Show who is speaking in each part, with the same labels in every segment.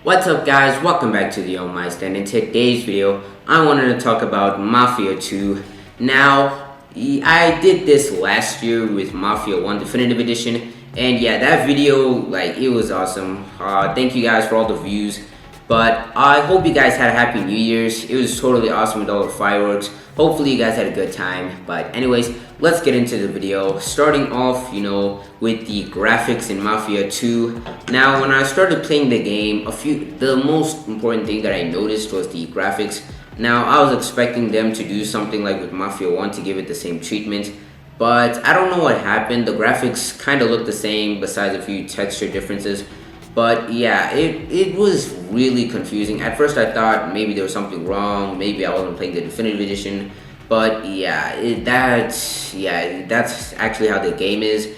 Speaker 1: What's up guys, welcome back to the Almighty, and in today's video I wanted to talk about Mafia 2. Now, I did this last year with Mafia 1 Definitive Edition, and yeah, that video, it was awesome. Thank you guys for all the views, but I hope you guys had a happy New Year's. It was totally awesome with all the fireworks. Hopefully you guys had a good time, but anyways, let's get into the video. Starting off, with the graphics in Mafia 2. Now, when I started playing the game, the most important thing that I noticed was the graphics. Now, I was expecting them to do something like with Mafia 1 to give it the same treatment, but I don't know what happened. The graphics kind of looked the same besides a few texture differences. But yeah, it was really confusing. At first I thought maybe there was something wrong, maybe I wasn't playing the Definitive Edition. But yeah, that's actually how the game is.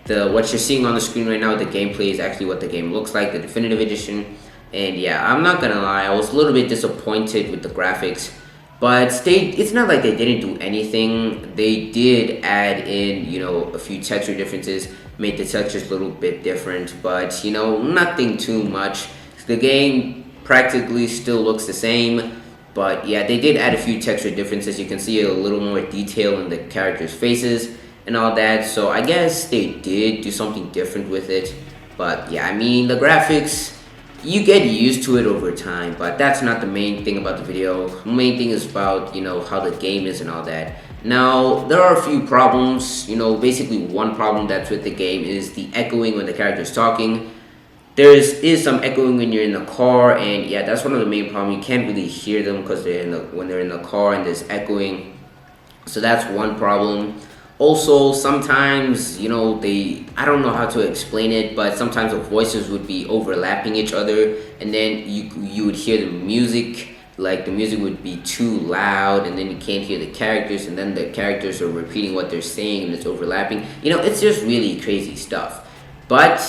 Speaker 1: What you're seeing on the screen right now, the gameplay is actually what the game looks like, the Definitive Edition. And yeah, I'm not gonna lie, I was a little bit disappointed with the graphics. But it's not like they didn't do anything. They did add in, a few texture differences, made the textures a little bit different, but nothing too much. The game practically still looks the same, but yeah, they did add a few texture differences. You can see a little more detail in the characters' faces and all that, so I guess they did do something different with it. But yeah, I mean, the graphics, you get used to it over time, but that's not the main thing about the video. The main thing is about, how the game is and all that. Now, there are a few problems. Basically one problem that's with the game is the echoing when the character's talking. There is some echoing when you're in the car, and yeah, that's one of the main problems. You can't really hear them because when they're in the car and there's echoing. So that's one problem. Also, sometimes, I don't know how to explain it, but sometimes the voices would be overlapping each other, and then you would hear the music, like the music would be too loud, and then you can't hear the characters, and then the characters are repeating what they're saying, and it's overlapping. It's just really crazy stuff. But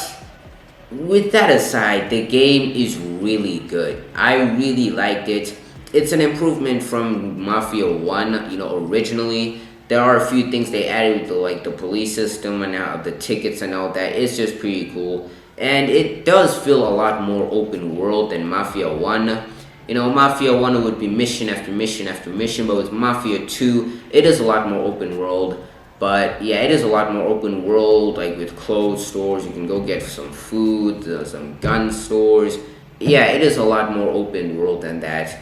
Speaker 1: with that aside, the game is really good. I really liked it. It's an improvement from Mafia 1, originally. There are a few things they added with the police system and the tickets and all that. It's just pretty cool. And it does feel a lot more open world than Mafia 1. Mafia 1 would be mission after mission after mission, but with Mafia 2, it is a lot more open world. But yeah, it is a lot more open world, like with clothes stores. You can go get some food, some gun stores. Yeah, it is a lot more open world than that.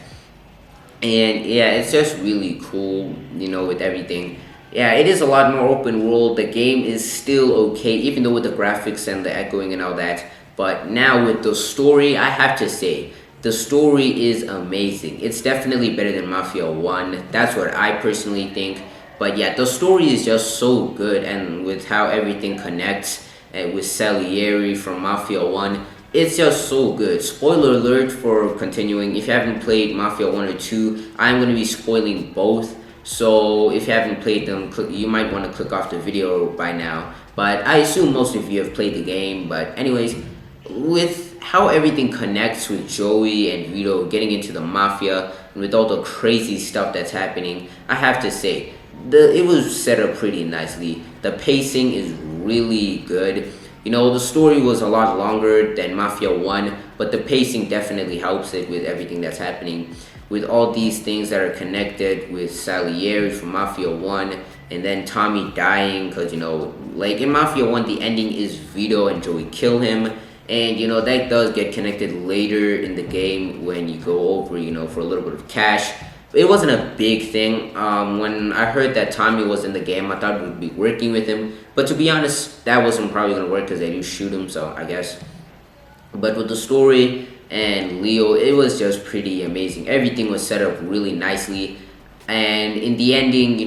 Speaker 1: And yeah, it's just really cool, with everything. Yeah, it is a lot more open world. The game is still okay, even though with the graphics and the echoing and all that. But now with the story, I have to say, the story is amazing. It's definitely better than Mafia 1. That's what I personally think. But yeah, the story is just so good, and with how everything connects, and with Salieri from Mafia 1, it's just so good. Spoiler alert for continuing. If you haven't played Mafia 1 or 2, I'm going to be spoiling both. So if you haven't played them, you might want to click off the video by now. But I assume most of you have played the game. But anyways, with how everything connects with Joey and Vito getting into the Mafia, and with all the crazy stuff that's happening, I have to say, it was set up pretty nicely. The pacing is really good. The story was a lot longer than Mafia 1, but the pacing definitely helps it with everything that's happening. With all these things that are connected with Salieri from Mafia 1, and then Tommy dying, because, like in Mafia 1, the ending is Vito and Joey kill him. And, that does get connected later in the game when you go over, for a little bit of cash. It wasn't a big thing. When I heard that Tommy was in the game, I thought we'd be working with him. But to be honest, that wasn't probably going to work because they do shoot him, so I guess. But with the story and Leo, it was just pretty amazing. Everything was set up really nicely. And in the ending,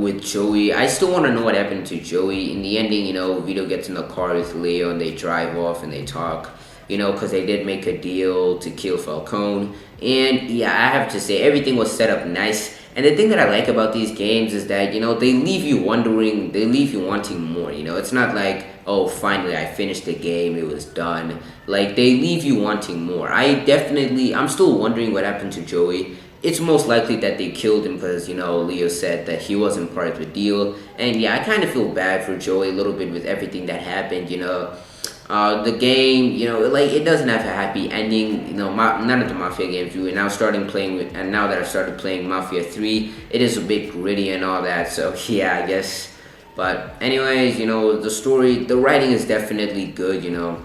Speaker 1: with Joey, I still want to know what happened to Joey. In the ending, Vito gets in the car with Leo and they drive off and they talk. Because they did make a deal to kill Falcone. And yeah, I have to say, everything was set up nice. And the thing that I like about these games is that, they leave you wondering, they leave you wanting more, It's not like, oh, finally I finished the game, it was done. Like, they leave you wanting more. I'm still wondering what happened to Joey. It's most likely that they killed him because, Leo said that he wasn't part of the deal. And yeah, I kind of feel bad for Joey a little bit with everything that happened, The game, like it doesn't have a happy ending. None of the Mafia games do. And now and now that I started playing Mafia 3, it is a bit gritty and all that. So yeah, I guess. But anyways, the story, the writing is definitely good. And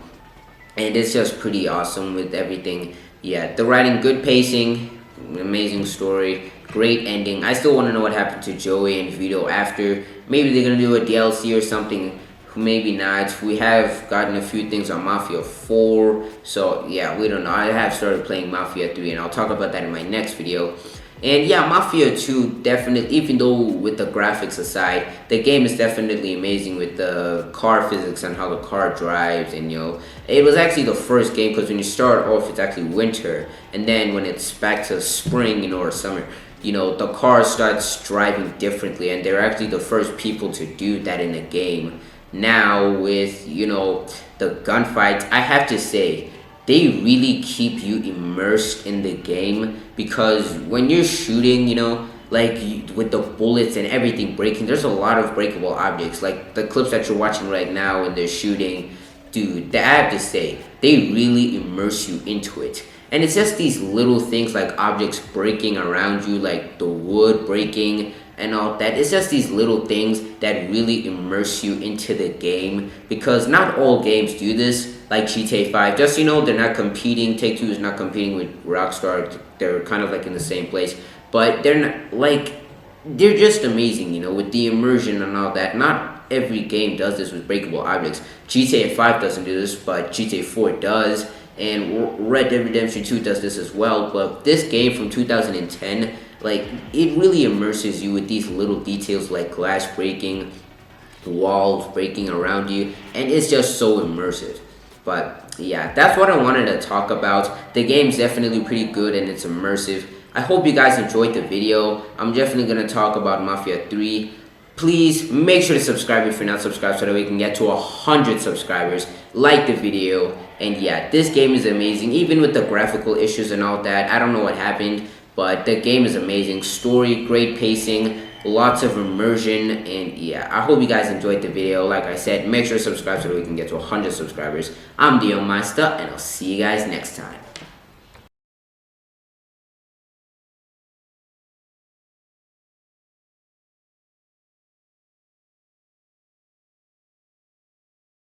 Speaker 1: it's just pretty awesome with everything. Yeah, the writing, good pacing, amazing story, great ending. I still want to know what happened to Joey and Vito after. Maybe they're gonna do a DLC or something. Maybe not. We have gotten a few things on Mafia 4, so yeah, we don't know. I have started playing Mafia 3, and I'll talk about that in my next video. And yeah, Mafia 2 definitely, even though with the graphics aside, the game is definitely amazing with the car physics and how the car drives. And it was actually the first game, because when you start off, it's actually winter, and then when it's back to spring, or summer, the car starts driving differently, and they're actually the first people to do that in the game. Now with the gunfights, I have to say they really keep you immersed in the game, because when you're shooting, like with the bullets and everything breaking, there's a lot of breakable objects. Like the clips that you're watching right now when they're shooting, dude, I have to say they really immerse you into it. And it's just these little things like objects breaking around you, like the wood breaking and all that. It's just these little things that really immerse you into the game, because not all games do this, like GTA 5. Just they're not competing. Take-Two is not competing with Rockstar. They're kind of like in the same place, but they're not like, they're just amazing, with the immersion and all that. Not every game does this with breakable objects. GTA 5 doesn't do this, but GTA 4 does, and Red Dead Redemption 2 does this as well. But this game from 2010, like, it really immerses you with these little details like glass breaking, walls breaking around you, and it's just so immersive. But yeah, that's what I wanted to talk about. The game's definitely pretty good and it's immersive. I hope you guys enjoyed the video. I'm definitely going to talk about Mafia 3. Please make sure to subscribe if you're not subscribed, so that we can get to 100 subscribers. Like the video. And yeah, this game is amazing. Even with the graphical issues and all that, I don't know what happened, but the game is amazing. Story, great pacing, lots of immersion, and yeah, I hope you guys enjoyed the video. Like I said, make sure to subscribe so that we can get to 100 subscribers. I'm Meister, and I'll see you guys next time.